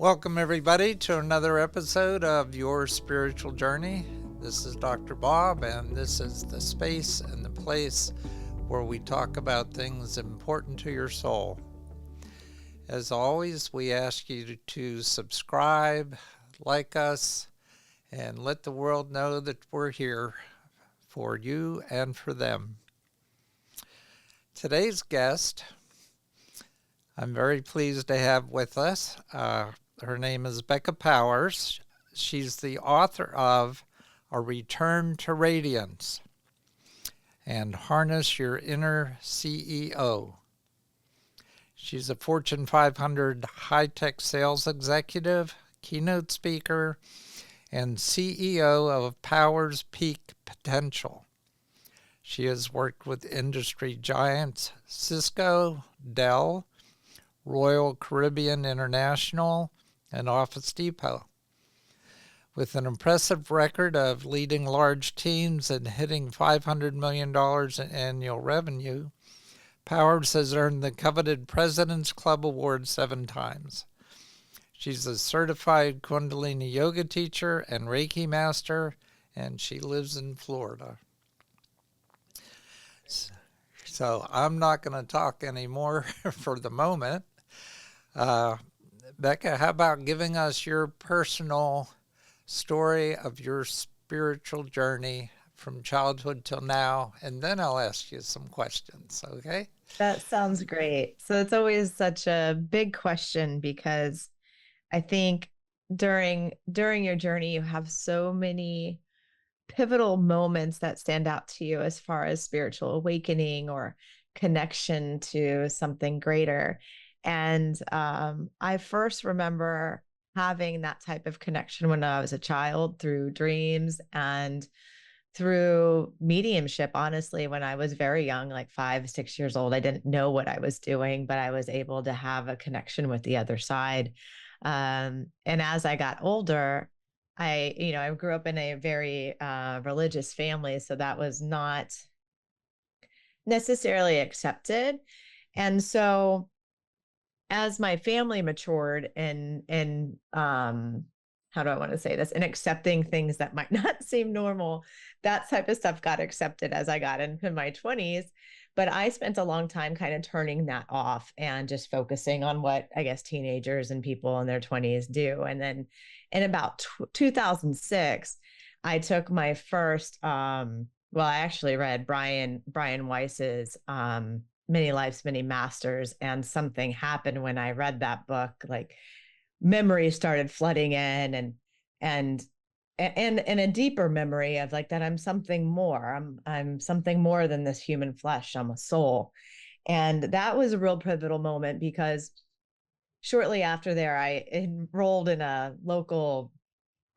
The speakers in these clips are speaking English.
Welcome, everybody, to another episode of Your Spiritual Journey. This is Dr. Bob, and this is the space and the place where we talk about things important to your soul. As always, we ask you to subscribe, like us, and let the world know that we're here for you and for them. Today's guest, I'm very pleased to have with us. Her name is Becca Powers. She's the author of A Return to Radiance and Harness Your Inner CEO. She's a Fortune 500 high-tech sales executive, keynote speaker, and CEO of Powers Peak Potential. She has worked with industry giants Cisco, Dell, Royal Caribbean International, and Office Depot. With an impressive record of leading large teams and hitting $500 million in annual revenue, Powers has earned the coveted President's Club Award 7 times. She's a certified Kundalini yoga teacher and Reiki master, and she lives in Florida. So I'm not going to talk anymore for the moment. Becca, how about giving us your personal story of your spiritual journey from childhood till now, and then I'll ask you some questions, okay? That sounds great. So it's always such a big question because I think during your journey you have so many pivotal moments that stand out to you as far as spiritual awakening or connection to something greater. And I first remember having that type of connection when I was a child through dreams and through mediumship. Honestly, when I was very young, like 5, 6 years old, I didn't know what I was doing, but I was able to have a connection with the other side. And as I got older, I grew up in a very religious family, so that was not necessarily accepted. And so as my family matured and how do I want to say this, and accepting things that might not seem normal, that type of stuff got accepted as I got into my 20s. But I spent a long time kind of turning that off and just focusing on what I guess teenagers and people in their 20s do. And then in about 2006, I took my first I actually read Brian Weiss's Many Lives, Many Masters, and something happened when I read that book. Like memories started flooding in, and a deeper memory of like that I'm something more. I'm something more than this human flesh. I'm a soul. And that was a real pivotal moment because shortly after there, I enrolled in a local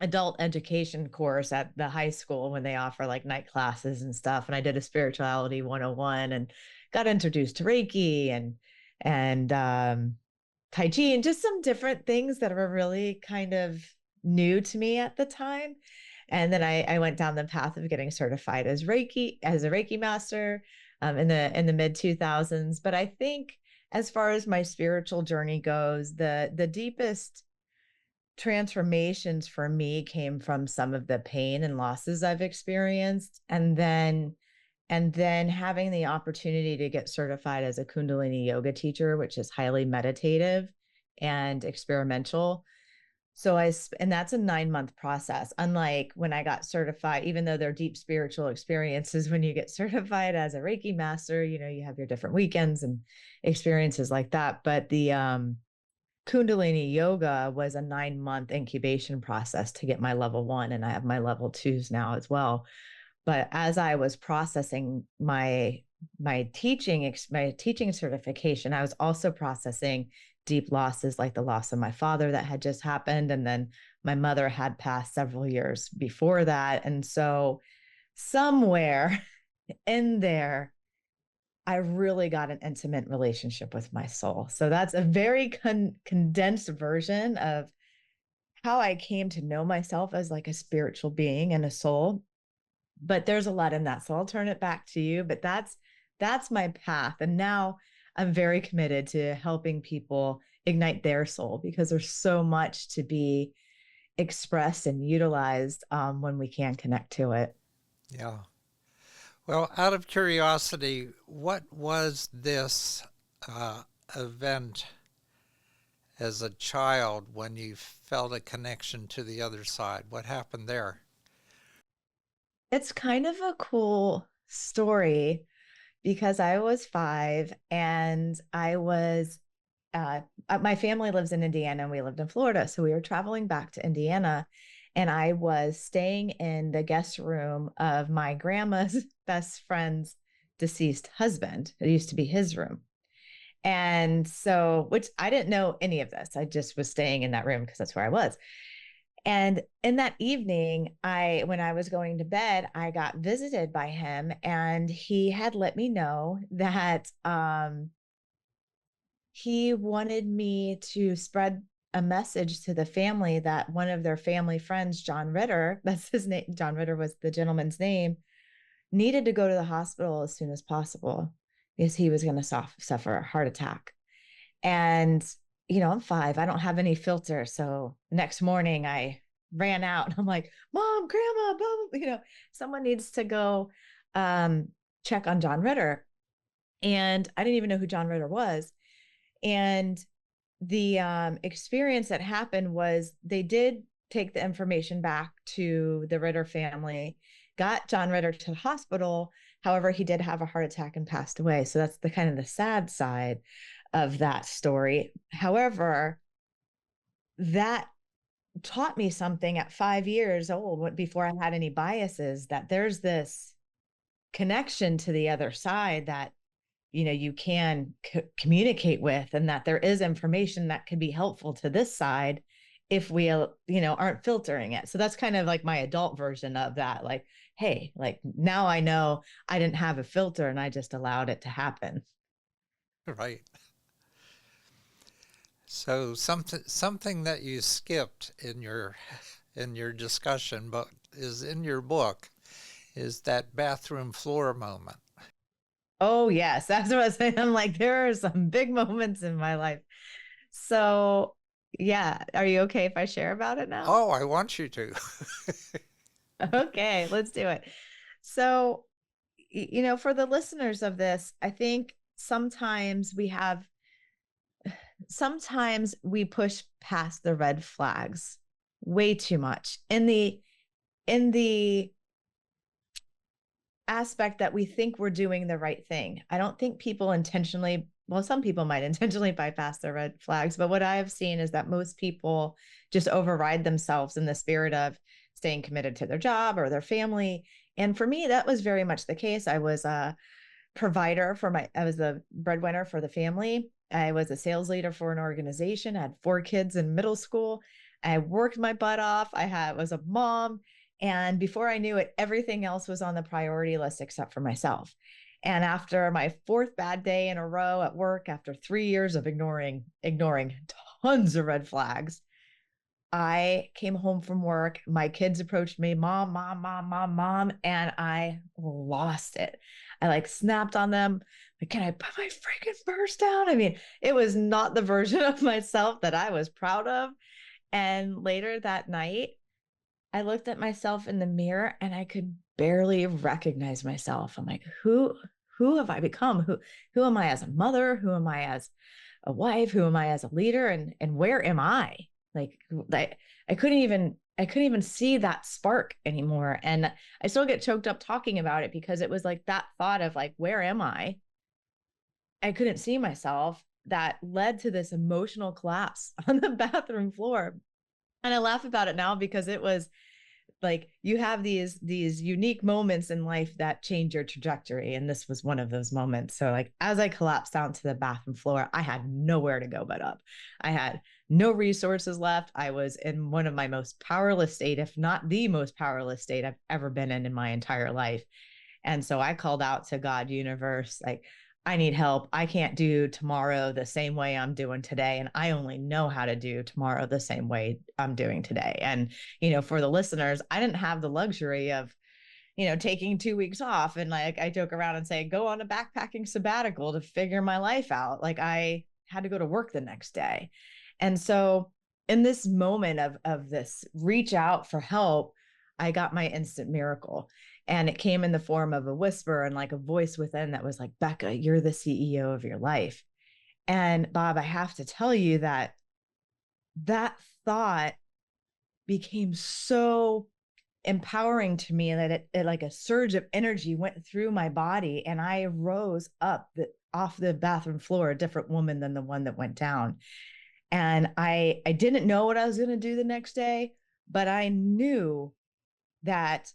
adult education course at the high school when they offer like night classes and stuff. And I did a spirituality 101 and got introduced to Reiki and Tai Chi and just some different things that were really kind of new to me at the time. And then I went down the path of getting certified as a Reiki master in the mid 2000s. But I think as far as my spiritual journey goes, the deepest transformations for me came from some of the pain and losses I've experienced. And then having the opportunity to get certified as a Kundalini yoga teacher, which is highly meditative and experimental. And that's a 9-month process. Unlike when I got certified, even though they're deep spiritual experiences, when you get certified as a Reiki master, you have your different weekends and experiences like that. But the Kundalini yoga was a 9-month incubation process to get my level 1, and I have my level 2s now as well. But as I was processing my teaching certification, I was also processing deep losses like the loss of my father that had just happened, and then my mother had passed several years before that. And so somewhere in there, I really got an intimate relationship with my soul. So that's a very condensed version of how I came to know myself as like a spiritual being and a soul. But there's a lot in that. So I'll turn it back to you. But that's my path. And now I'm very committed to helping people ignite their soul, because there's so much to be expressed and utilized when we can connect to it. Yeah. Well, out of curiosity, what was this uh, event as a child when you felt a connection to the other side? What happened there? It's kind of a cool story because I was 5 and uh, my family lives in Indiana and we lived in Florida. So we were traveling back to Indiana, and I was staying in the guest room of my grandma's best friend's deceased husband. It used to be his room. And so, which I didn't know any of this. I just was staying in that room because that's where I was. And in that evening, when I was going to bed, I got visited by him, and he had let me know that he wanted me to spread a message to the family that one of their family friends, John Ritter, that's his name, John Ritter was the gentleman's name, needed to go to the hospital as soon as possible because he was going to suffer a heart attack. And, I'm 5, I don't have any filter. So the next morning I ran out and I'm like, Mom, Grandma, blah, blah, someone needs to go check on John Ritter. And I didn't even know who John Ritter was. And the experience that happened was they did take the information back to the Ritter family, got John Ritter to the hospital. However, he did have a heart attack and passed away. So that's the kind of the sad side of that story. However, that taught me something at 5 years old, before I had any biases, that there's this connection to the other side that you can communicate with, and that there is information that could be helpful to this side if we aren't filtering it. So that's kind of like my adult version of that, like, hey, like, now I know I didn't have a filter and I just allowed it to happen. Right. So something that you skipped in your discussion, but is in your book, is that bathroom floor moment. Oh yes, that's what I was saying. I'm like, there are some big moments in my life. So yeah, are you okay if I share about it now? Oh, I want you to. Okay, let's do it. So, for the listeners of this, I think sometimes we push past the red flags way too much in the aspect that we think we're doing the right thing. I don't think people intentionally, well, some people might intentionally bypass the red flags, but what I have seen is that most people just override themselves in the spirit of staying committed to their job or their family. And for me, that was very much the case. I was the breadwinner for the family. I was a sales leader for an organization. I had 4 kids in middle school. I worked my butt off. Was a mom. And before I knew it, everything else was on the priority list except for myself. And after my 4th bad day in a row at work, after 3 years of ignoring tons of red flags, I came home from work. My kids approached me, Mom, Mom, Mom, Mom, Mom, and I lost it. I like snapped on them. Like, can I put my freaking purse down? I mean, it was not the version of myself that I was proud of. And later that night, I looked at myself in the mirror and I could barely recognize myself. I'm like, who have I become? Who am I as a mother? Who am I as a wife? Who am I as a leader? And where am I? Like, I couldn't even see that spark anymore. And I still get choked up talking about it because it was like that thought of like, where am I? I couldn't see myself, that led to this emotional collapse on the bathroom floor. And I laugh about it now because it was like, you have these unique moments in life that change your trajectory, and this was one of those moments. So like, as I collapsed down to the bathroom floor, I had nowhere to go but up. I had no resources left. I was in one of my most powerless state, if not the most powerless state I've ever been in my entire life. And so I called out to God, universe, like, I need help. I can't do tomorrow the same way I'm doing today. And I only know how to do tomorrow the same way I'm doing today. And, for the listeners, I didn't have the luxury of, taking 2 weeks off. And like, I joke around and say, go on a backpacking sabbatical to figure my life out. Like, had to go to work the next day. And so in this moment of this reach out for help, I got my instant miracle. And it came in the form of a whisper and like a voice within that was like, Becca, you're the CEO of your life. And Bob, I have to tell you that that thought became so empowering to me that it like a surge of energy went through my body, and I rose up off the bathroom floor a different woman than the one that went down. And I didn't know what I was going to do the next day, but I knew that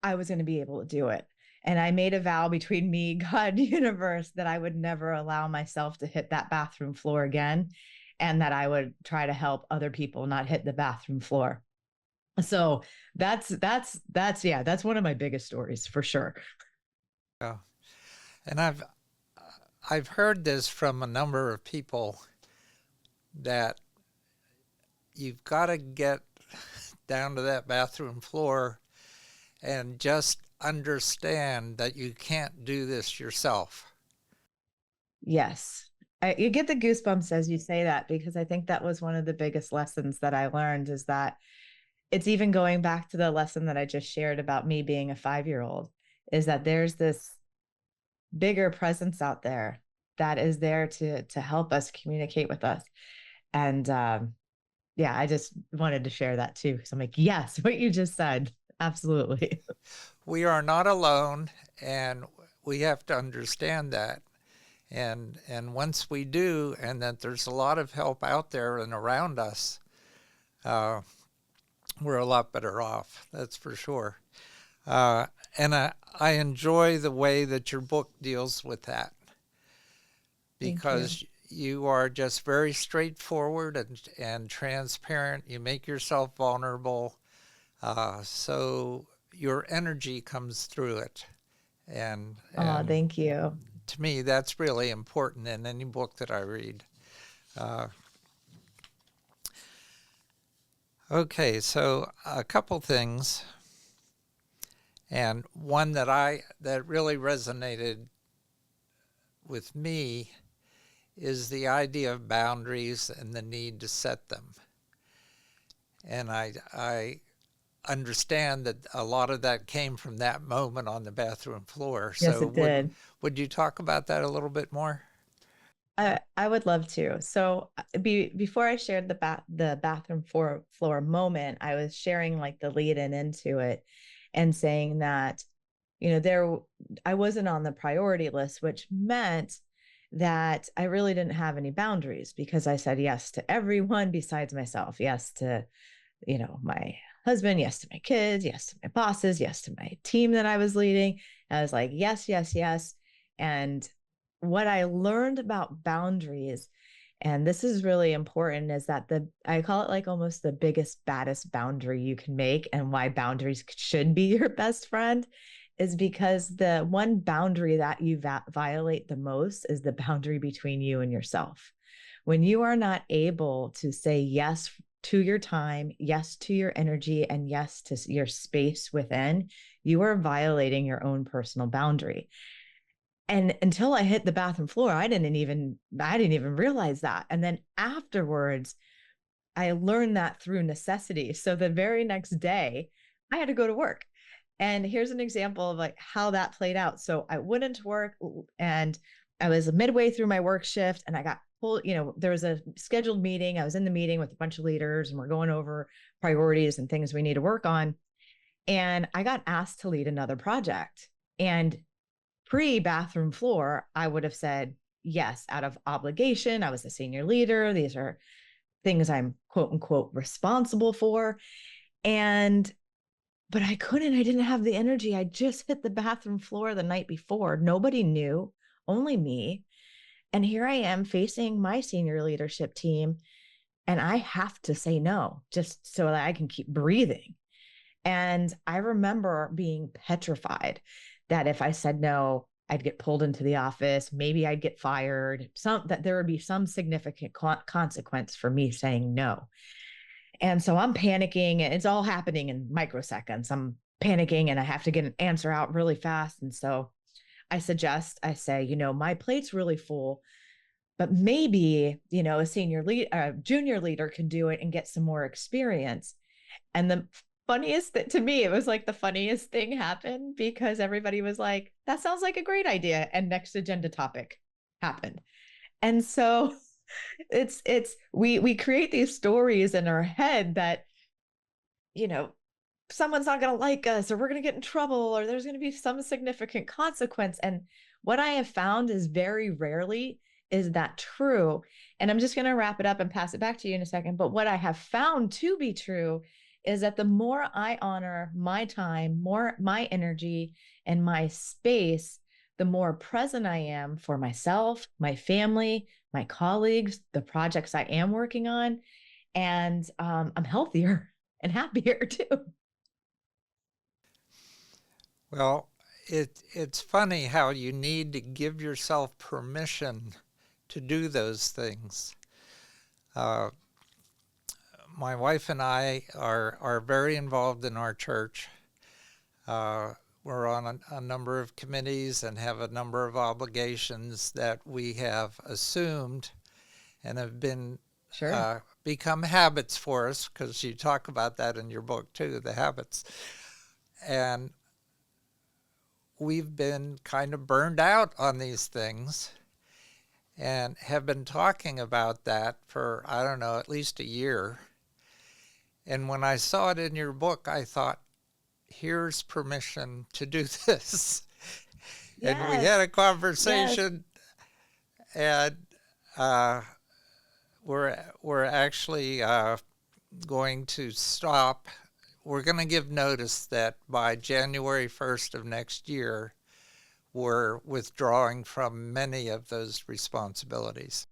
I was going to be able to do it. And I made a vow between me, God, universe, that I would never allow myself to hit that bathroom floor again, and that I would try to help other people not hit the bathroom floor. So that's one of my biggest stories for sure. Yeah. And I've heard this from a number of people that you've got to get down to that bathroom floor and just understand that you can't do this yourself. Yes. You get the goosebumps as you say that, because I think that was one of the biggest lessons that I learned, is that it's even going back to the lesson that I just shared about me being a 5-year-old, is that there's this bigger presence out there that is there to help us communicate with us. And yeah, I just wanted to share that too. So I'm like, yes, what you just said. Absolutely. We are not alone, and we have to understand that. And once we do, and that there's a lot of help out there and around us, uh, we're a lot better off. That's for sure. Uh, and I enjoy the way that your book deals with that, Thank you. because you are just very straightforward and transparent. You make yourself vulnerable, so your energy comes through it. And Oh, and thank you. to me, that's really important in any book that I read. Uh, okay, so a couple things, and one that really resonated with me is the idea of boundaries and the need to set them. And I understand that a lot of that came from that moment on the bathroom floor. Yes, So it did. would you talk about that a little bit more? I would love to. So before I shared the bathroom floor moment, I was sharing like the lead in into it, and saying that, there I wasn't on the priority list, which meant that I really didn't have any boundaries, because I said yes to everyone besides myself. Yes to, my husband, yes to my kids, yes to my bosses, yes to my team that I was leading. I was like, yes, yes, yes. And what I learned about boundaries, and this is really important, is that I call it like almost the biggest, baddest boundary you can make, and why boundaries should be your best friend, is because the one boundary that you violate the most is the boundary between you and yourself. When you are not able to say yes to your time, yes to your energy, and yes to your space within, you are violating your own personal boundary. And until I hit the bathroom floor, I didn't even realize that. And then afterwards, I learned that through necessity. So the very next day, I had to go to work. And here's an example of like how that played out. So I went into work, and I was midway through my work shift, and I got pulled, there was a scheduled meeting. I was in the meeting with a bunch of leaders, and we're going over priorities and things we need to work on. And I got asked to lead another project. And pre bathroom floor, I would have said yes out of obligation. I was a senior leader. These are things I'm quote unquote responsible for. And, but I couldn't, I didn't have the energy. I just hit the bathroom floor the night before. Nobody knew, only me. And here I am facing my senior leadership team, and I have to say no just so that I can keep breathing. And I remember being petrified that if I said no, I'd get pulled into the office. Maybe I'd get fired, that there would be some significant consequence for me saying no. And so I'm panicking, and it's all happening in microseconds. I'm panicking, and I have to get an answer out really fast. And so I say, my plate's really full. but maybe, a senior lead, junior leader can do it and get some more experience. And the funniest that to me, it was like the funniest thing happened because everybody was like, that sounds like a great idea. And next agenda topic happened. And so we create these stories in our head that, you know, someone's not going to like us, or we're going to get in trouble, or there's going to be some significant consequence. And what I have found is very rarely is that true. And I'm just going to wrap it up and pass it back to you in a second. But what I have found to be true is that the more I honor my time, more my energy, and my space, the more present I am for myself, my family, my colleagues, the projects I am working on. And I'm healthier and happier too. Well, it's funny how you need to give yourself permission to do those things. Uh, my wife and I are very involved in our church. We're on a number of committees and have a number of obligations that we have assumed and have been Sure. become habits for us, because you talk about that in your book too, the habits. And we've been kind of burned out on these things and have been talking about that for, I don't know, at least a year. And when I saw it in your book, I thought, here's permission to do this. And we had Yes. a Yes. conversation, and uh, we're actually going to stop. We're going to give notice that by January 1st of next year, we're withdrawing from many of those responsibilities.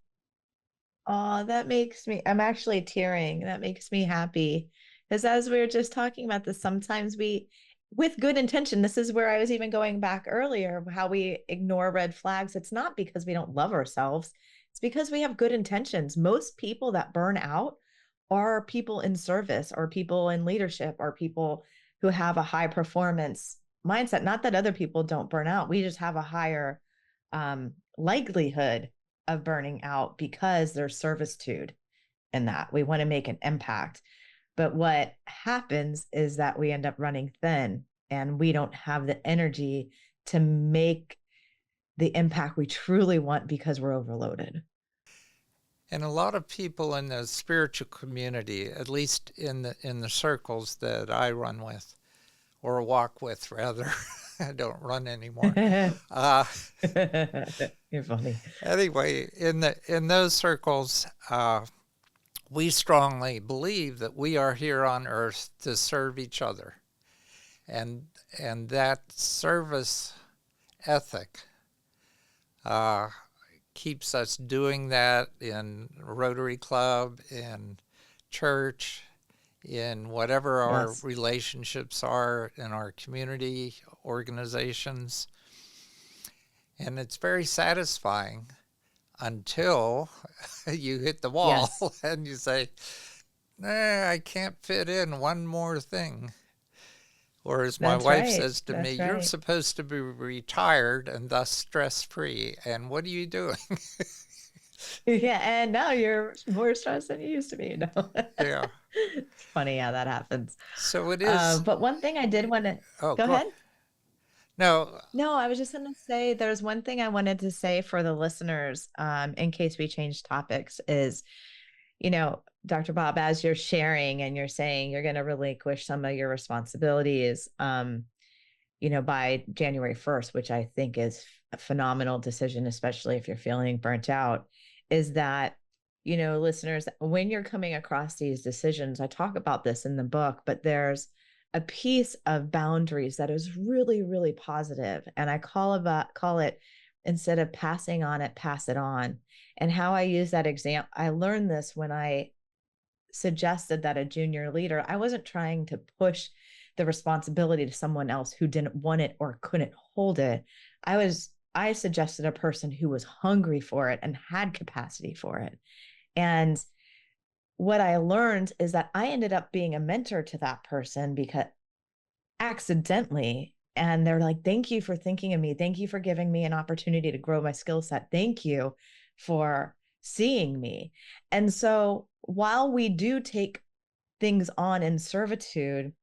Oh, that makes me, I'm actually tearing. That makes me happy. Because as we were just talking about this, sometimes with good intention, this is where I was even going back earlier, how we ignore red flags. It's not because we don't love ourselves, it's because we have good intentions. Most people that burn out are people in service, or people in leadership, or people who have a high performance mindset. Not that other people don't burn out, we just have a higher likelihood of burning out because there's servitude in that. We want to make an impact. But what happens is that we end up running thin and we don't have the energy to make the impact we truly want because we're overloaded. And a lot of people in the spiritual community, at least in the circles that I run with, or walk with rather, I don't run anymore. Uh, You're funny. anyway, in those circles, we strongly believe that we are here on earth to serve each other, and and that service ethic uh, keeps us doing that in Rotary Club, in church, in whatever our Yes. relationships are in our community organizations. And it's very satisfying until you hit the Yes. wall and you say, nah, I can't fit in one more thing. Or as my That's wife right. says to me, That's you're right. supposed to be retired and thus stress free. And what are you doing? Yeah, and now you're more stressed than you used to be. Yeah. It's funny how that happens. So it is. But one thing I did want to Oh, go go. ahead. No. No, I was just going to say there's one thing I wanted to say for the listeners, in case we change topics, is, Dr. Bob, as you're sharing and you're saying you're going to relinquish some of your responsibilities, by January 1st, which I think is a phenomenal decision, especially if you're feeling burnt out, is that, listeners, when you're coming across these decisions, I talk about this in the book, but there's a piece of boundaries that is really, really positive. And I call it, instead of passing on it, pass it on. And how I use that example, I learned this when I suggested that a junior leader, I wasn't trying to push the responsibility to someone else who didn't want it or couldn't hold it. I suggested a person who was hungry for it and had capacity for it. And what I learned is that I ended up being a mentor to that person because accidentally. And they're like, thank you for thinking of me. Thank you for giving me an opportunity to grow my skill set. Thank you. for seeing me. And so while we do take things on in servitude,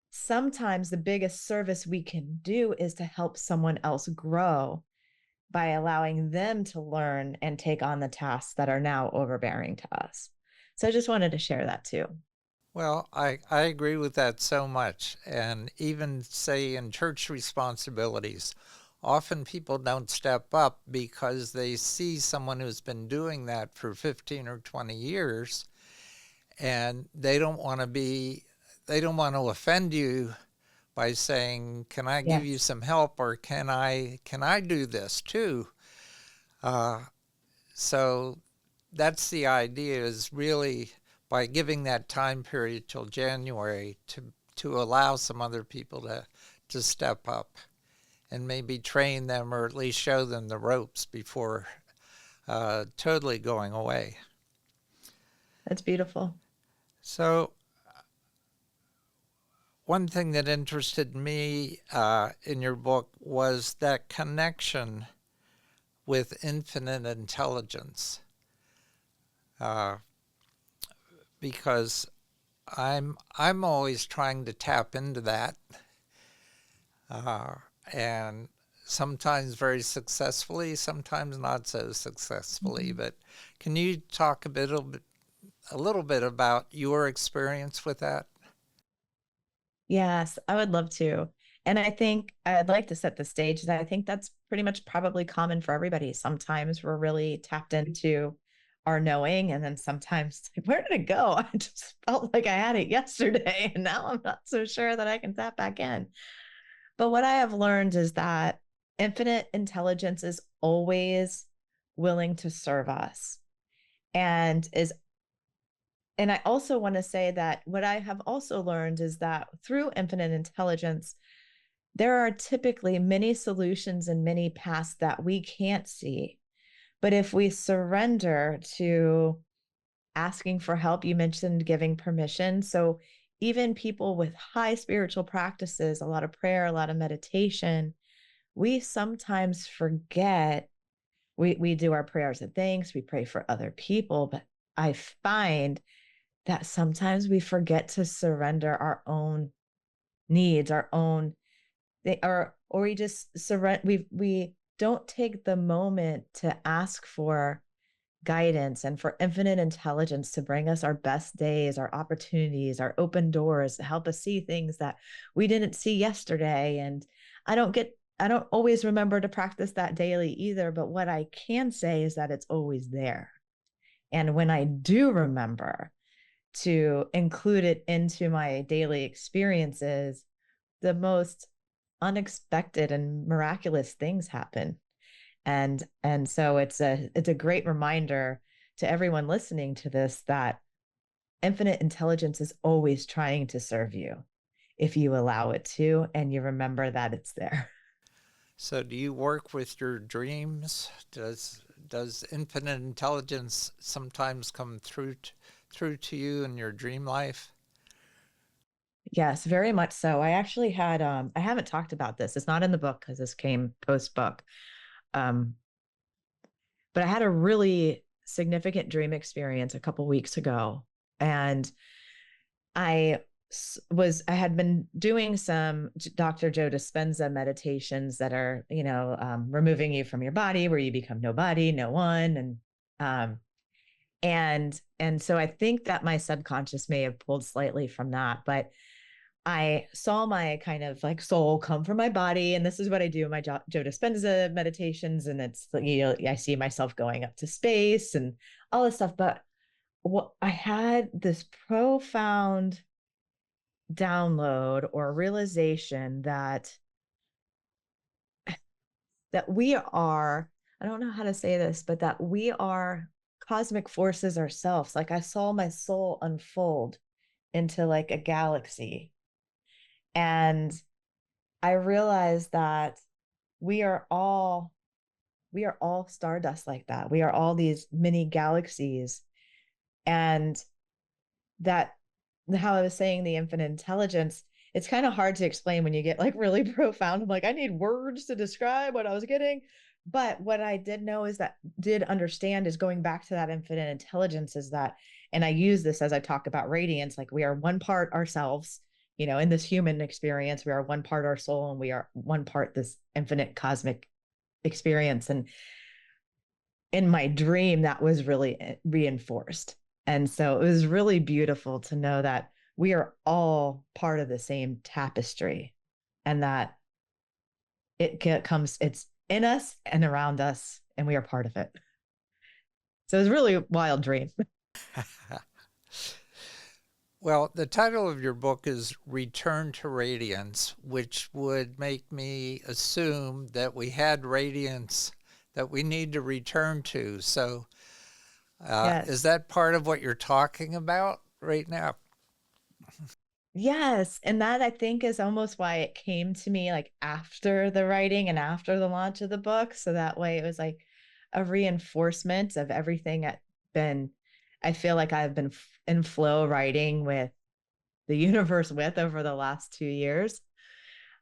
sometimes the biggest service we can do is to help someone else grow by allowing them to learn and take on the tasks that are now overbearing to us. So I just wanted to share that too. Well, I agree with that so much. And even, say, in church responsibilities, often people don't step up because they see someone who's been doing that for 15 or 20 years, and they don't want to offend you by saying, "Can I give you Yes, some help?" or can I do this too?" Uh, so that's the idea, is really by giving that time period till January to allow some other people to step up and maybe train them or at least show them the ropes before totally going away. that's beautiful. So one thing that interested me in your book was that connection with infinite intelligence, uh, because I'm always trying to tap into that, uh, and sometimes very successfully, sometimes not so successfully. Mhm. But can you talk a little bit about your experience with that? Yes, I would love to. And I think I'd like to set the stage that I think that's pretty much probably common for everybody. Sometimes we're really tapped into our knowing, and then sometimes, like, where did it go? I just felt like I had it yesterday, and now I'm not so sure that I can tap back in. But what I have learned is that infinite intelligence is always willing to serve us and is and I also want to say that what I have also learned is that through infinite intelligence, there are typically many solutions and many paths that we can't see. But if we surrender to asking for help, you mentioned giving permission. So even people with high spiritual practices, a lot of prayer, a lot of meditation, we sometimes forget. We do our prayers of thanks, we pray for other people, but I find that sometimes we forget to surrender our own needs, our own they or we just surrender we don't take the moment to ask for guidance and for infinite intelligence to bring us our best days, our opportunities, our open doors, to help us see things that we didn't see yesterday. And I don't always remember to practice that daily either, but what I can say is that it's always there. And when I do remember to include it into my daily experiences, the most unexpected and miraculous things happen. And so it's a great reminder to everyone listening to this that infinite intelligence is always trying to serve you if you allow it to and you remember that it's there. So do you work with your dreams? Does infinite intelligence sometimes come through to you in your dream life? Yes, very much so. I actually had I haven't talked about this. It's not in the book because this came post book. Um but I had a really significant dream experience a couple weeks ago, and I I had been doing some Dr. Joe Dispenza meditations that are, removing you from your body, where you become nobody, no one, um, and so I think that my subconscious may have pulled slightly from that, but I saw my kind of like soul come from my body, and this is what I do in my Joe Dispenza meditations, and it's I see myself going up to space and all this stuff, but what I had this profound download or realization that we are, I don't know how to say this, but that we are cosmic forces ourselves. Like I saw my soul unfold into like a galaxy, and I realized that we are all we are all stardust like that. We are all these mini galaxies, and that how I was saying the infinite intelligence, it's kind of hard to explain when you get like really profound. I'm like, I need words to describe what I was getting. but what I did understand is going back to that infinite intelligence is that, and I use this as I talk about radiance, like we are one part ourselves, in this human experience, we are one part our soul and we are one part this infinite cosmic experience. And in my dream, that was really reinforced. And so it was really beautiful to know that we are all part of the same tapestry and that it's in us and around us, and we are part of it. So it was really a wild dream. Well, the title of your book is Return to Radiance, which would make me assume that we had radiance that we need to return to. So, is Yes. that part of what you're talking about right now? Yes. And that I think is almost why it came to me like after the writing and after the launch of the book. So that way it was like a reinforcement of everything been, I feel like I've been in flow writing with the universe with over the last 2 years.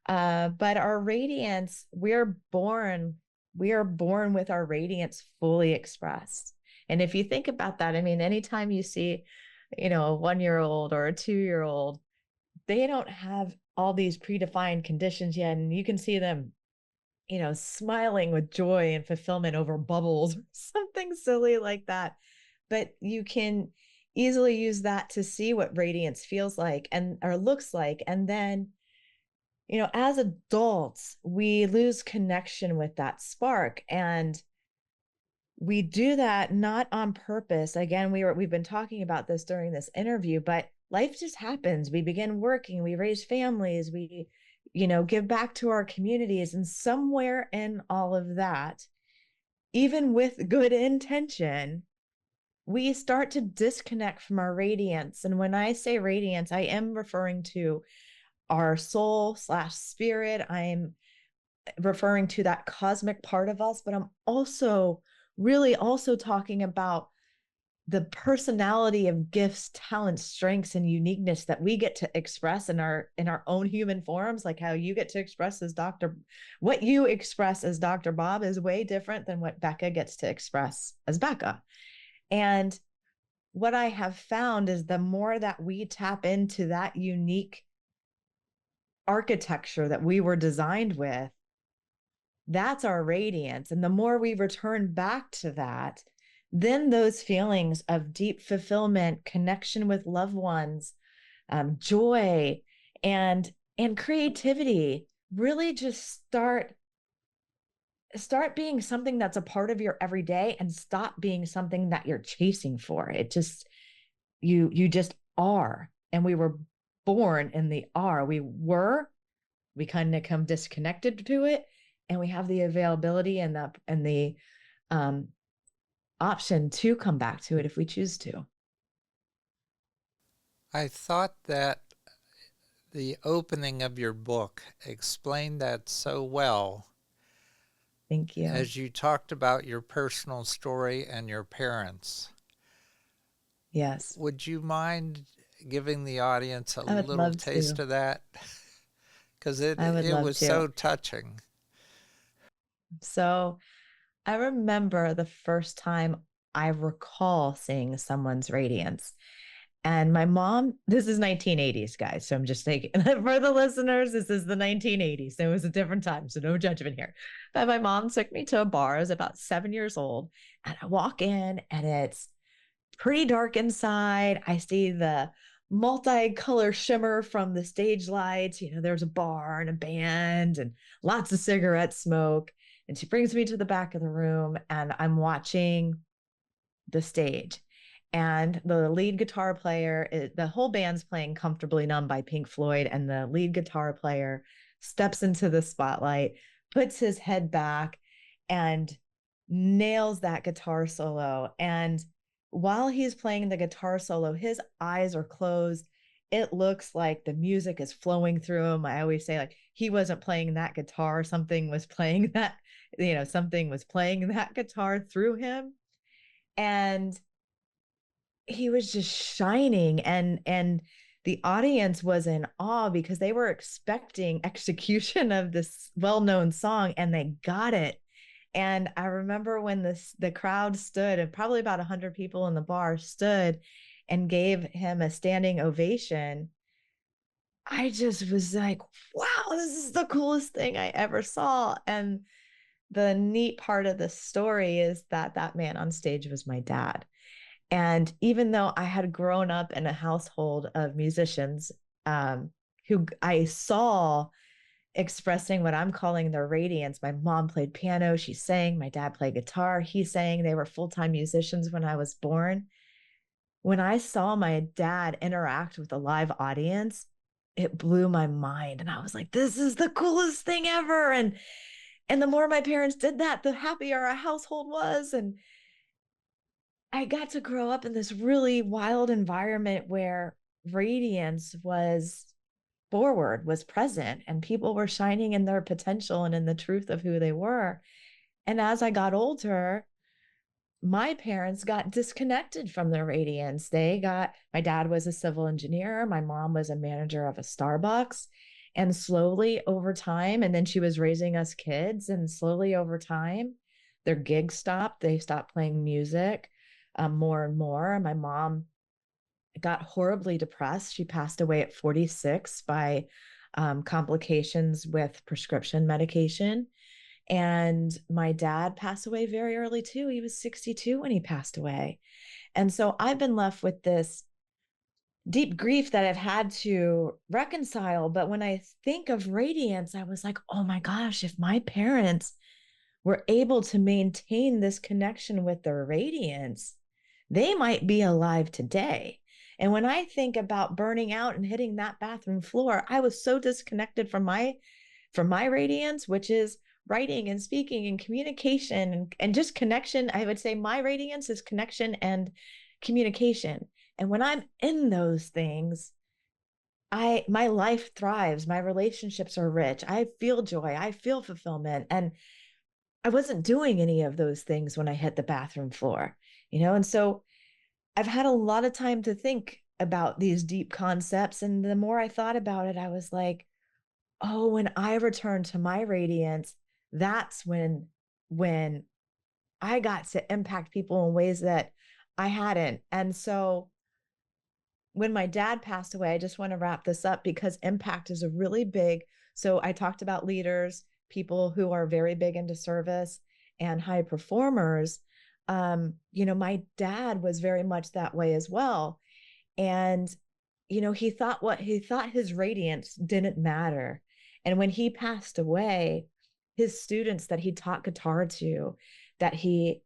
But our radiance, we are born with our radiance fully expressed. And if you think about that, I mean, anytime you see, a 1 year old or a 2 year old, they don't have all these predefined conditions yet. And you can see them, smiling with joy and fulfillment over bubbles or something silly like that. But you can easily use that to see what radiance feels like and or looks like. And then as adults, we lose connection with that spark. And we do that not on purpose. Again, we've been talking about this during this interview, but life just happens. We begin working, we raise families, we, give back to our communities. And somewhere in all of that, even with good intention, we start to disconnect from our radiance. And when I say radiance, I am referring to our soul/spirit. I'm referring to that cosmic part of us, but I'm also really also talking about the personality of gifts, talents, strengths, and uniqueness that we get to express in our own human forms, like how you get to express as what you express as Dr. Bob is way different than what Becca gets to express as Becca. And what I have found is the more that we tap into that unique architecture that we were designed with, that's our radiance. And the more we return back to that, then those feelings of deep fulfillment, connection with loved ones, joy, and creativity really just start being something that's a part of your everyday and stop being something that you're chasing for. It just you just are. And we were born in the are. We kind of come disconnected to it, and we have the availability and the um, option to come back to it if we choose to. I thought that the opening of your book explained that so well Thank you. as you talked about your personal story and your parents. Yes, Would you mind giving the audience a I would little love taste to. of that? Because it, I would it love was to. so touching. So I remember the first time I recall seeing someone's radiance. And my mom, this is 1980s, guys. So I'm just taking, for the listeners, this is the 1980s. So it was a different time. So no judgment here. But my mom took me to a bar. I was about 7 years old. And I walk in and it's pretty dark inside. I see the multicolor shimmer from the stage lights. There's a bar and a band and lots of cigarette smoke. And she brings me to the back of the room and I'm watching the stage. And the lead guitar player, the whole band's playing Comfortably Numb by Pink Floyd. And the lead guitar player steps into the spotlight, puts his head back, and nails that guitar solo. And while he's playing the guitar solo, his eyes are closed. It looks like the music is flowing through him. I always say, like, he wasn't playing that guitar, something was playing that guitar through him. And he was just shining, and the audience was in awe because they were expecting execution of this well-known song and they got it. And I remember when the crowd stood, and probably about 100 people in the bar stood and gave him a standing ovation. I just was like, wow, this is the coolest thing I ever saw. And the neat part of the story is that that man on stage was my dad. And even though I had grown up in a household of musicians, um, who I saw expressing what I'm calling their radiance. My mom played piano, she sang, my dad played guitar, he sang. They were full-time musicians when I was born. When I saw my dad interact with a live audience, it blew my mind. And I was like, this is the coolest thing ever. And the more my parents did that, the happier our household was. And I got to grow up in this really wild environment where radiance was forward, was present, and people were shining in their potential and in the truth of who they were. And as I got older, my parents got disconnected from their radiance. My dad was a civil engineer, my mom was a manager of a Starbucks. And slowly over time, and then she was raising us kids, and slowly over time, their gigs stopped. They stopped playing music, more and more. My mom got horribly depressed. She passed away at 46 by complications with prescription medication. And my dad passed away very early too. He was 62 when he passed away. And so I've been left with this deep grief that I've had to reconcile. But when I think of radiance, I was like, oh my gosh, if my parents were able to maintain this connection with their radiance, they might be alive today. And when I think about burning out and hitting that bathroom floor, I was so disconnected from my radiance, which is writing and speaking and communication and just connection. I would say my radiance is connection and communication. And when I'm in those things, my life thrives, my relationships are rich, I feel joy, I feel fulfillment. And I wasn't doing any of those things when I hit the bathroom floor, And so I've had a lot of time to think about these deep concepts. And the more I thought about it, I was like, oh, when I return to my radiance, that's when I got to impact people in ways that I hadn't. And so when my dad passed away, I just want to wrap this up because impact is a really big. So I talked about leaders, people who are very big into service and high performers. My dad was very much that way as well. And, he thought his radiance didn't matter. And when he passed away, his students that he taught guitar to, that he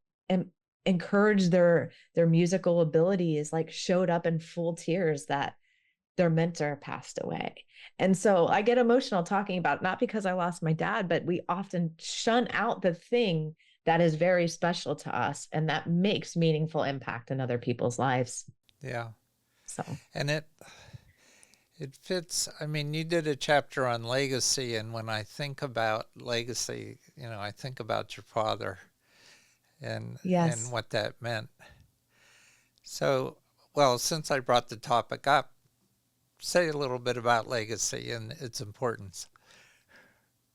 encouraged their musical abilities, like showed up in full tears that their mentor passed away. And so I get emotional talking about it, not because I lost my dad, but we often shun out the thing that is very special to us and that makes meaningful impact in other people's lives. Yeah. So, And it fits. I mean, you did a chapter on legacy, and when I think about legacy, I think about your father and yes. what that meant. So, well, since I brought the topic up, say a little bit about legacy and its importance.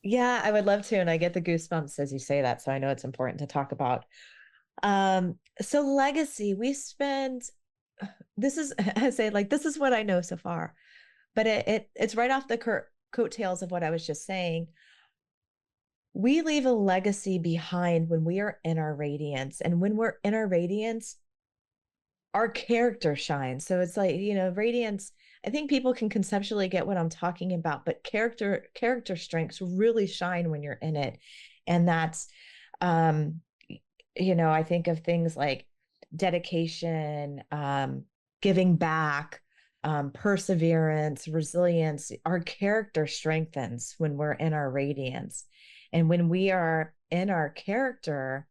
Yeah, I would love to. And I get the goosebumps as you say that. So I know it's important to talk about. So legacy, this is, I say, like, this is what I know so far, but it's right off the coattails of what I was just saying. We leave a legacy behind when we are in our radiance. And when we're in our radiance, our character shines. So it's like, radiance, I think people can conceptually get what I'm talking about, but character strengths really shine when you're in it. And that's um I think of things like dedication, giving back, perseverance, resilience. Our character strengthens when we're in our radiance. And when we are in our character,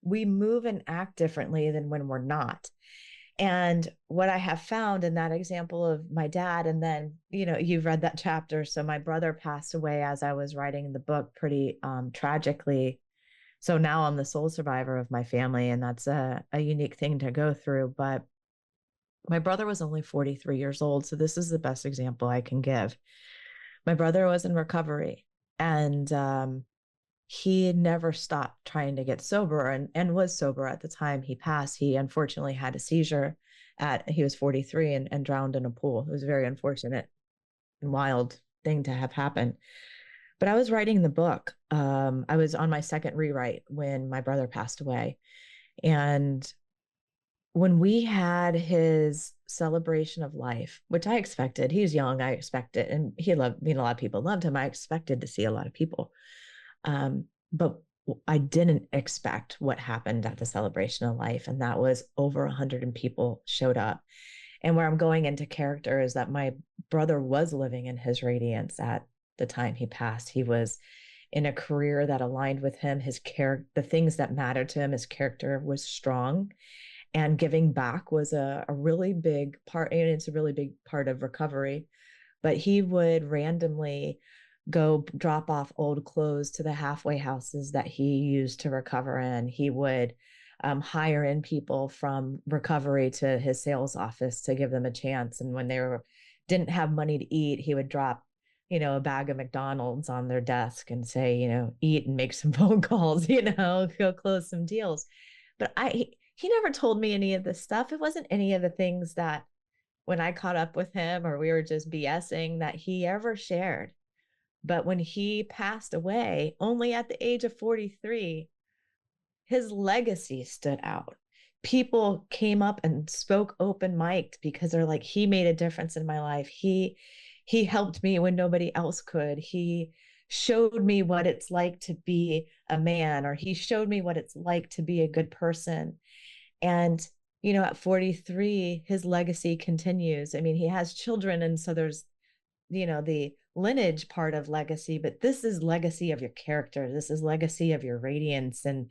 we move and act differently than when we're not. And what I have found in that example of my dad, and then, you've read that chapter. So my brother passed away as I was writing the book pretty tragically. So now I'm the sole survivor of my family, and that's a unique thing to go through. But my brother was only 43 years old. So this is the best example I can give. My brother was in recovery, and he never stopped trying to get sober, and was sober at the time he passed. He unfortunately had a seizure he was 43, and drowned in a pool. It was a very unfortunate and wild thing to have happen. But I was writing the book. I was on my second rewrite when my brother passed away. And when we had his celebration of life, which I expected, he was young, I expected, and he loved, a lot of people loved him. I expected to see a lot of people. But I didn't expect what happened at the celebration of life. And that was over 100 people showed up. And where I'm going into character is that my brother was living in his radiance at the time he passed. He was in a career that aligned with him. His character, the things that mattered to him, his character was strong. And giving back was a really big part, and it's a really big part of recovery. But he would randomly go drop off old clothes to the halfway houses that he used to recover in. He would hire in people from recovery to his sales office to give them a chance. And when didn't have money to eat, he would drop, a bag of McDonald's on their desk and say, eat and make some phone calls, go close some deals. But he never told me any of this stuff. It wasn't any of the things that when I caught up with him or we were just BSing that he ever shared. But when he passed away, only at the age of 43, his legacy stood out. People came up and spoke open mic'd because they're like, he made a difference in my life. He helped me when nobody else could. He showed me what it's like to be a man, or he showed me what it's like to be a good person. And at 43, his legacy continues. I mean, he has children, and so there's the lineage part of legacy, but this is legacy of your character. This is legacy of your radiance. And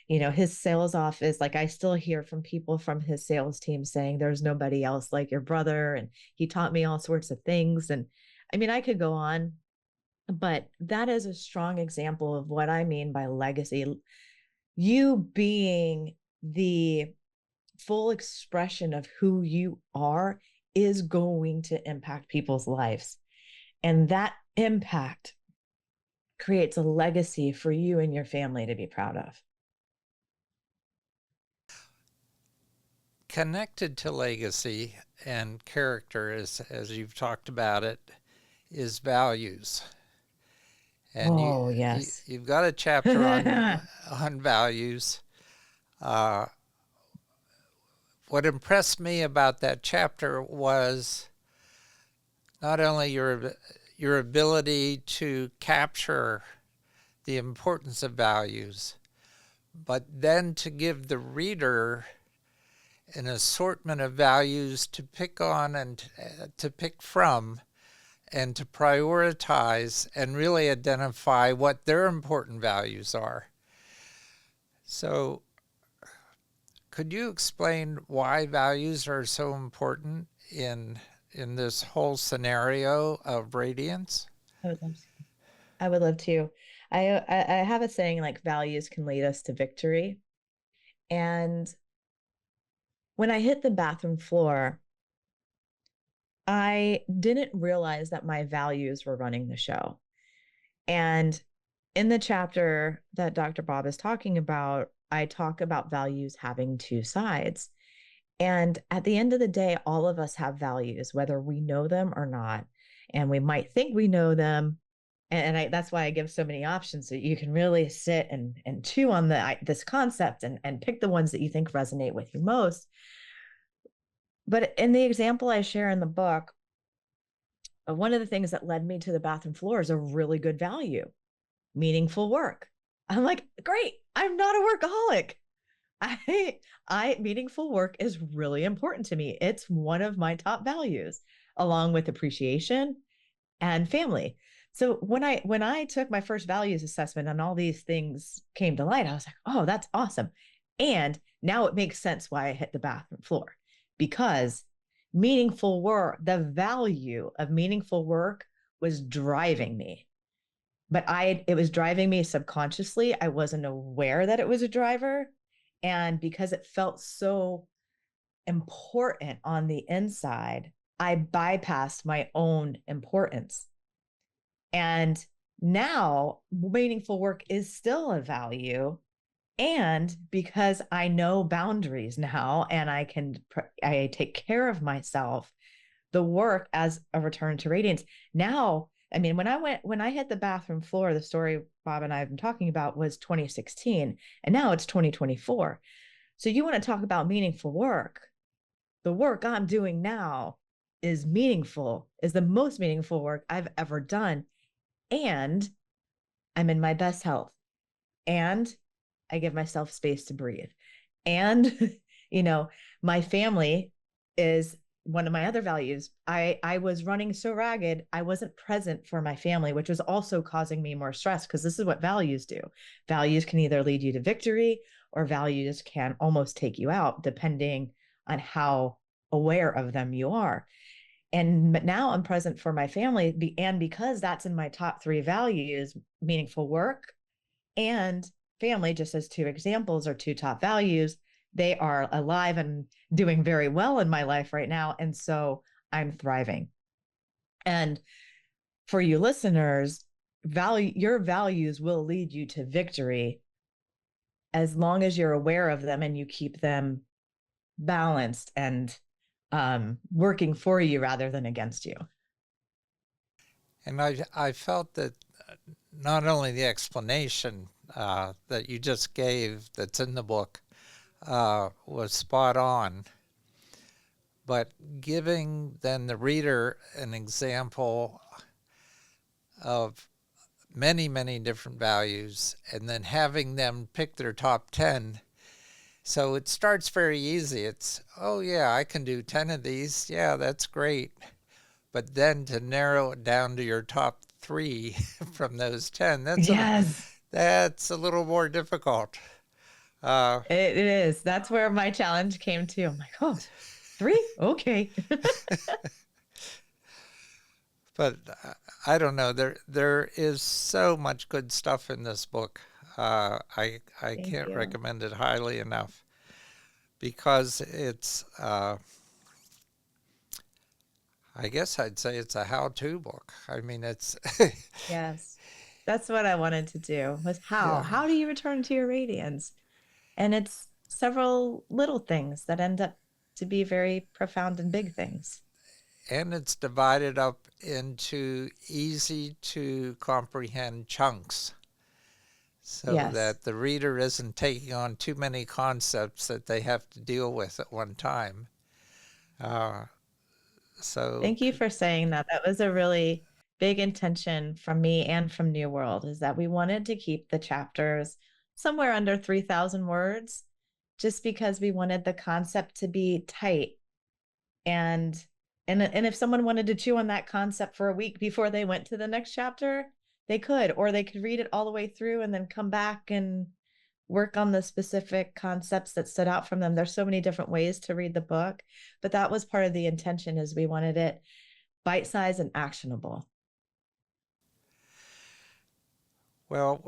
his sales office, like I still hear from people from his sales team saying there's nobody else like your brother, and he taught me all sorts of things. And I mean, I could go on, but that is a strong example of what I mean by legacy. You being the full expression of who you are is going to impact people's lives. And that impact creates a legacy for you and your family to be proud of. Connected to legacy and character, as you've talked about it, is values. And Oh, yes. you've got a chapter on values. Uh, what impressed me about that chapter was not only your ability to capture the importance of values, but then to give the reader an assortment of values to pick on and to pick from, and to prioritize and really identify what their important values are. So, could you explain why values are so important in this whole scenario of radiance? I would love to. I would love to. I have a saying like values can lead us to victory. And when I hit the bathroom floor, I didn't realize that my values were running the show. And in the chapter that Dr. Bob is talking about, I talk about values having two sides. And at the end of the day, all of us have values, whether we know them or not. And we might think we know them. That's why I give so many options so you can really sit and chew on this concept and pick the ones that you think resonate with you most. But in the example I share in the book, one of the things that led me to the bathroom floor is a really good value: meaningful work. I'm like, great, I'm not a workaholic. I meaningful work is really important to me. It's one of my top values, along with appreciation and family. So when I took my first values assessment and all these things came to light, I was like, oh, that's awesome. And now it makes sense why I hit the bathroom floor, because meaningful work, the value of meaningful work was driving me. But it was driving me subconsciously. I wasn't aware that it was a driver. And because it felt so important on the inside, I bypassed my own importance. And Now, meaningful work is still a value. And because I know boundaries now and I take care of myself, the work as a return to radiance. Now, I mean, when I hit the bathroom floor, the story Bob and I have been talking about was 2016, and now it's 2024. So you want to talk about meaningful work? The work I'm doing now is meaningful, is the most meaningful work I've ever done. And I'm in my best health. And I give myself space to breathe. And, you know, my family is one of my other values. I was running so ragged, I wasn't present for my family, which was also causing me more stress because this is what values do. Values can either lead you to victory or values can almost take you out, depending on how aware of them you are. And but now I'm present for my family, and because that's in my top three values, meaningful work and family, just as two examples or two top values, they are alive and doing very well in my life right now. And so I'm thriving. And for you listeners, your values will lead you to victory as long as you're aware of them and you keep them balanced and working for you rather than against you. And I felt that not only the explanation that you just gave that's in the book was spot on, but giving then the reader an example of many, many different values and then having them pick their top 10. So it starts very easy. It's, oh, yeah, I can do 10 of these. Yeah, that's great. But then to narrow it down to your top three from those 10, Yes, that's a little more difficult. Uh, it is. That's where my challenge came to. I'm like, oh, three? Okay. but I don't know. There is so much good stuff in this book. I Thank can't you. recommend it highly enough because it's I guess I'd say it's a how-to book. I mean, it's Yes. That's what I wanted to do was how? yeah, How do you return to your radiance? And it's several little things that end up to be very profound and big things. and it's divided up into easy to comprehend chunks so Yes. that the reader isn't taking on too many concepts that they have to deal with at one time. Uh, so, Thank you for saying that. That was a really big intention from me and from New World is that we wanted to keep the chapters somewhere under 3,000 words just because we wanted the concept to be tight and and if someone wanted to chew on that concept for a week before they went to the next chapter, they could, or they could read it all the way through and then come back and work on the specific concepts that stood out from them. There's so many different ways to read the book, but that was part of the intention is we wanted it bite-sized and actionable. well,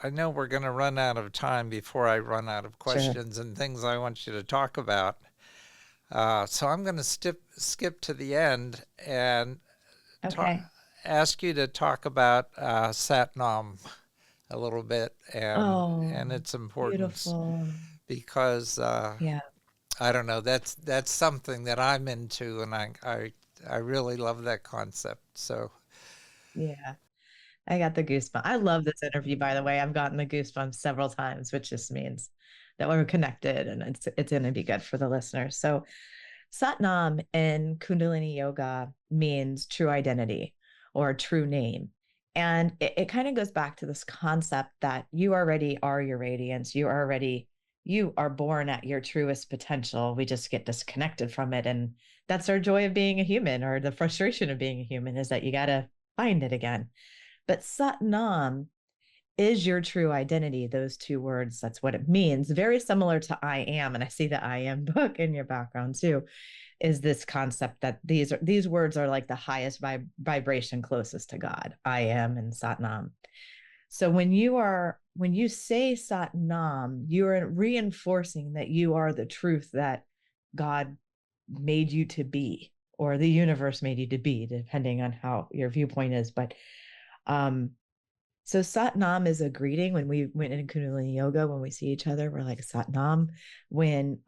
I know we're going to run out of time before I run out of Sure. questions and things I want you to talk about. So I'm going to skip to the end and ta Okay. ask you to talk about Satnam a little bit and Oh, its importance beautiful. because Yeah. I don't know that's something that I'm into and I really love that concept. So Yeah. I got the goosebumps. I love this interview, by the way. I've gotten the goosebumps several times, which just means that we're connected and it's going to be good for the listeners. So, Satnam in Kundalini Yoga means true identity or true name. And it kind of goes back to this concept that you already are your radiance. You are born at your truest potential. We just get disconnected from it. And that's our joy of being a human, or the frustration of being a human is that you got to find it again. But Satnam is your true identity, those two words. That's what it means. Very similar to I am. And I see the I am book in your background too, is this concept that these words are like the highest vibration closest to God. I am and Satnam. So when you say Satnam, you are reinforcing that you are the truth that God made you to be, or the universe made you to be, depending on how your viewpoint is. But Um, so Sat Nam is a greeting when we went in Kundalini Yoga. When we see each other, we're like Sat Nam. When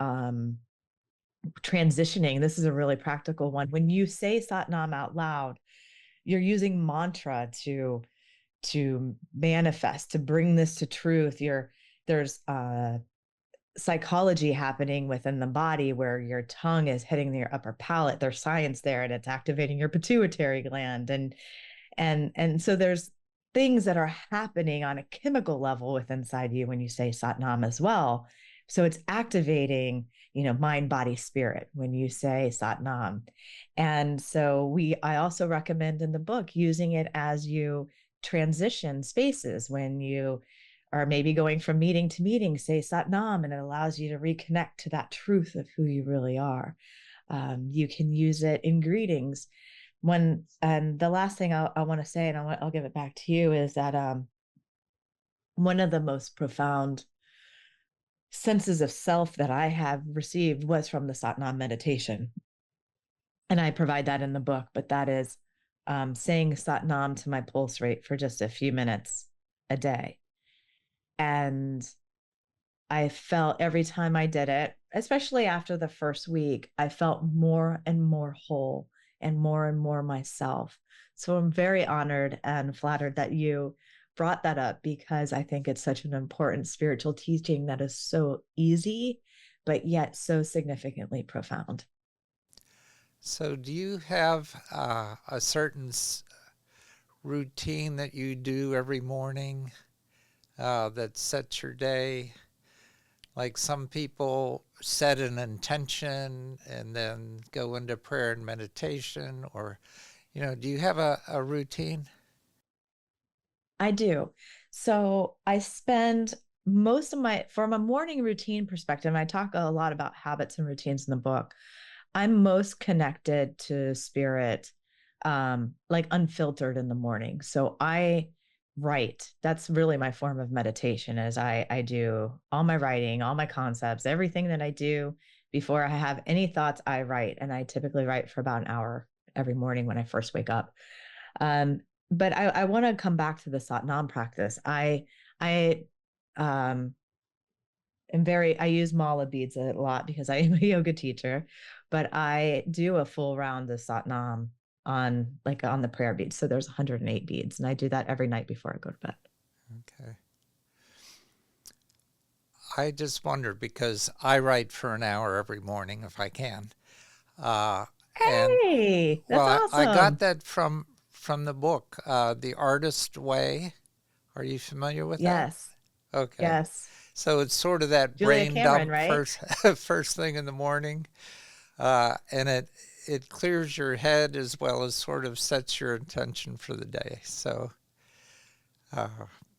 transitioning, this is a really practical one. When you say Sat Nam out loud, you're using mantra to manifest, to bring this to truth. There's psychology happening within the body where your tongue is hitting your upper palate. There's science there, and it's activating your pituitary gland, and so there's things that are happening on a chemical level within inside you when you say Satnam as well. So it's activating, mind, body, spirit when you say Satnam. And so I also recommend in the book using it as you transition spaces when you are maybe going from meeting to meeting, say Satnam, and it allows you to reconnect to that truth of who you really are. You can use it in greetings. And the last thing I want to say, and I'll give it back to you, is that one of the most profound senses of self that I have received was from the Satnam meditation. And I provide that in the book, but that is saying Satnam to my pulse rate for just a few minutes a day. And I felt every time I did it, especially after the first week, I felt more and more whole and more myself. So I'm very honored and flattered that you brought that up because I think it's such an important spiritual teaching that is so easy, but yet so significantly profound. So, do you have a certain routine that you do every morning that sets your day? Like some people set an intention and then go into prayer and meditation, or, do you have a routine? I do. So I spend most of from a morning routine perspective, and I talk a lot about habits and routines in the book. I'm most connected to spirit, like unfiltered in the morning. So I write. That's really my form of meditation is I do all my writing, all my concepts, everything that I do before I have any thoughts, I write. And I typically write for about an hour every morning when I first wake up. Um, but I want to come back to the Satnam practice. I um I use mala beads a lot because I am a yoga teacher, but I do a full round of Satnam on the prayer beads. So there's 108 beads, and I do that every night before I go to bed. Okay. I just wondered because I write for an hour every morning if I can. Uh, and Hey, that's well, I got awesome. that from the book, The Artist Way. Are you familiar with that? Yes. Okay. Yes. So it's sort of that Julia brain Cameron, dump right? first thing in the morning, and it clears your head as well as sort of sets your intention for the day. So uh,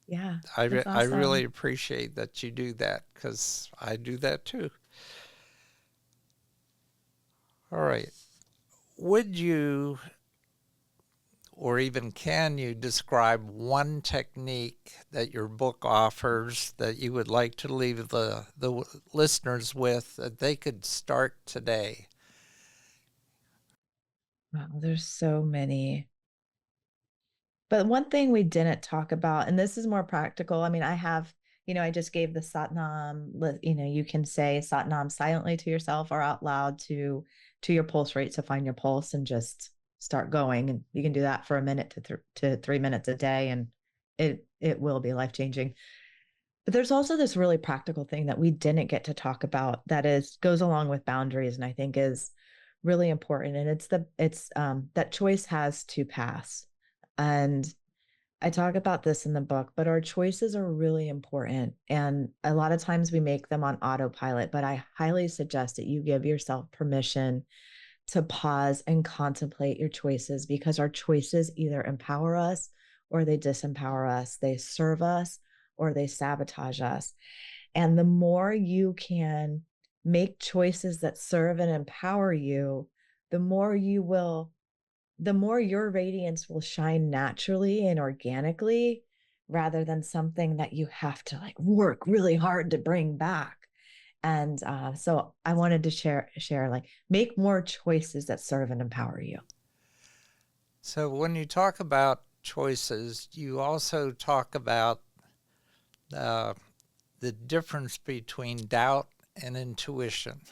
Yeah, I that's I really awesome. appreciate that you do that because I do that too. All right. Would you or even can you describe one technique that your book offers that you would like to leave the listeners with that they could start today? Wow, there's so many. But one thing we didn't talk about, and this is more practical. I mean, I just gave the Satnam, you can say Satnam silently to yourself or out loud to your pulse rate to find your pulse and just start going. And you can do that for a minute to 3 minutes a day, and it will be life changing. But there's also this really practical thing that we didn't get to talk about that is goes along with boundaries, and I think is really important. And it's that choice has to pass. And I talk about this in the book, but our choices are really important. And a lot of times we make them on autopilot, but I highly suggest that you give yourself permission to pause and contemplate your choices because our choices either empower us or they disempower us, they serve us or they sabotage us. And the more you can make choices that serve and empower you, the more you will the more your radiance will shine naturally and organically rather than something that you have to like work really hard to bring back. And so I wanted to share like make more choices that serve and empower you. So when you talk about choices, you also talk about uh, the difference between doubt and intuition.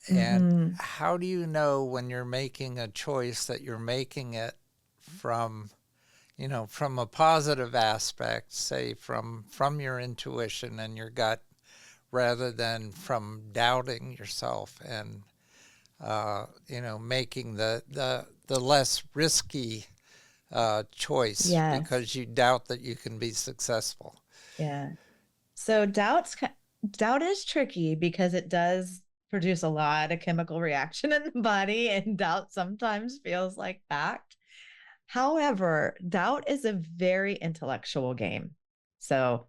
And Mm-hmm. how do you know when you're making a choice that you're making it from, from a positive aspect, say from your intuition and your gut, rather than from doubting yourself and making the less risky choice Yes. because you doubt that you can be successful. Yeah. So doubt is tricky because it does produce a lot of chemical reaction in the body, and doubt sometimes feels like fact. However, doubt is a very intellectual game. So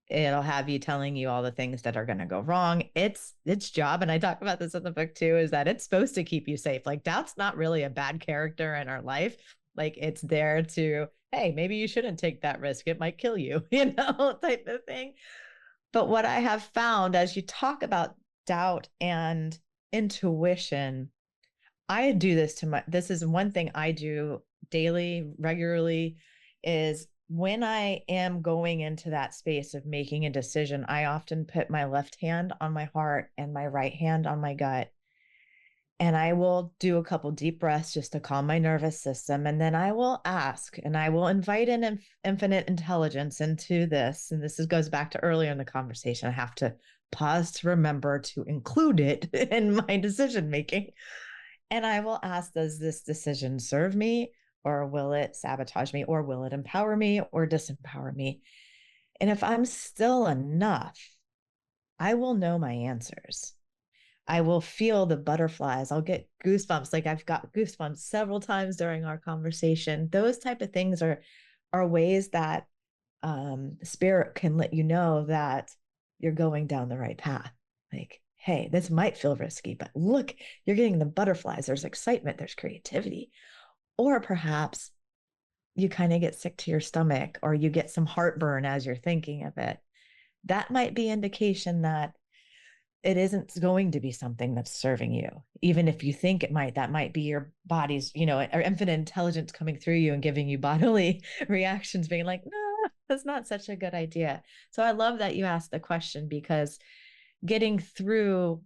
it'll have you telling you all the things that are going to go wrong. Its job, and I talk about this in the book too, is that it's supposed to keep you safe. Like doubt's not really a bad character in our life. Like it's there to, hey, maybe you shouldn't take that risk. It might kill you, type of thing. But what I have found as you talk about doubt and intuition, I do this to my, this is one thing I do daily, regularly, is when I am going into that space of making a decision, I often put my left hand on my heart and my right hand on my gut. And I will do a couple deep breaths just to calm my nervous system. And then I will ask and I will invite an infinite intelligence into this. And goes back to earlier in the conversation. I have to pause to remember to include it in my decision making. And I will ask, does this decision serve me, or will it sabotage me, or will it empower me or disempower me? And if I'm still enough, I will know my answers. I will feel the butterflies. I'll get goosebumps. Like I've got goosebumps several times during our conversation. Those type of things are ways that spirit can let you know that you're going down the right path. Like, hey, this might feel risky, but look, you're getting the butterflies. There's excitement, there's creativity. Or perhaps you kind of get sick to your stomach or you get some heartburn as you're thinking of it. That might be indication that it isn't going to be something that's serving you. Even if you think it might, that might be your body's, or infinite intelligence coming through you and giving you bodily reactions, being like, no, that's not such a good idea. So I love that you asked the question, because getting through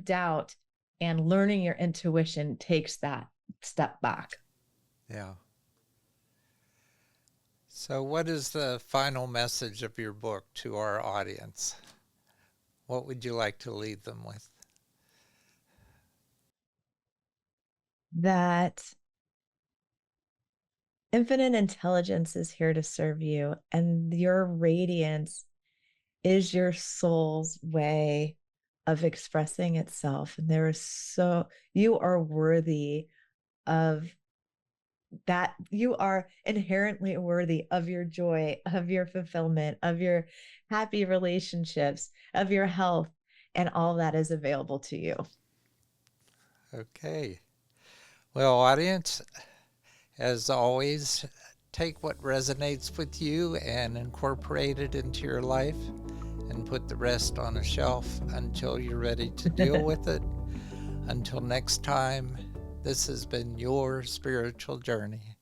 doubt and learning your intuition takes that step back. Yeah. So, what is the final message of your book to our audience? What would you like to leave them with? That infinite intelligence is here to serve you, and your radiance is your soul's way of expressing itself. And you are worthy of that. You are inherently worthy of your joy, of your fulfillment, of your happy relationships, of your health, and all that is available to you. Okay. Well, audience, as always, take what resonates with you and incorporate it into your life and put the rest on a shelf until you're ready to deal with it. Until next time, this has been your spiritual journey.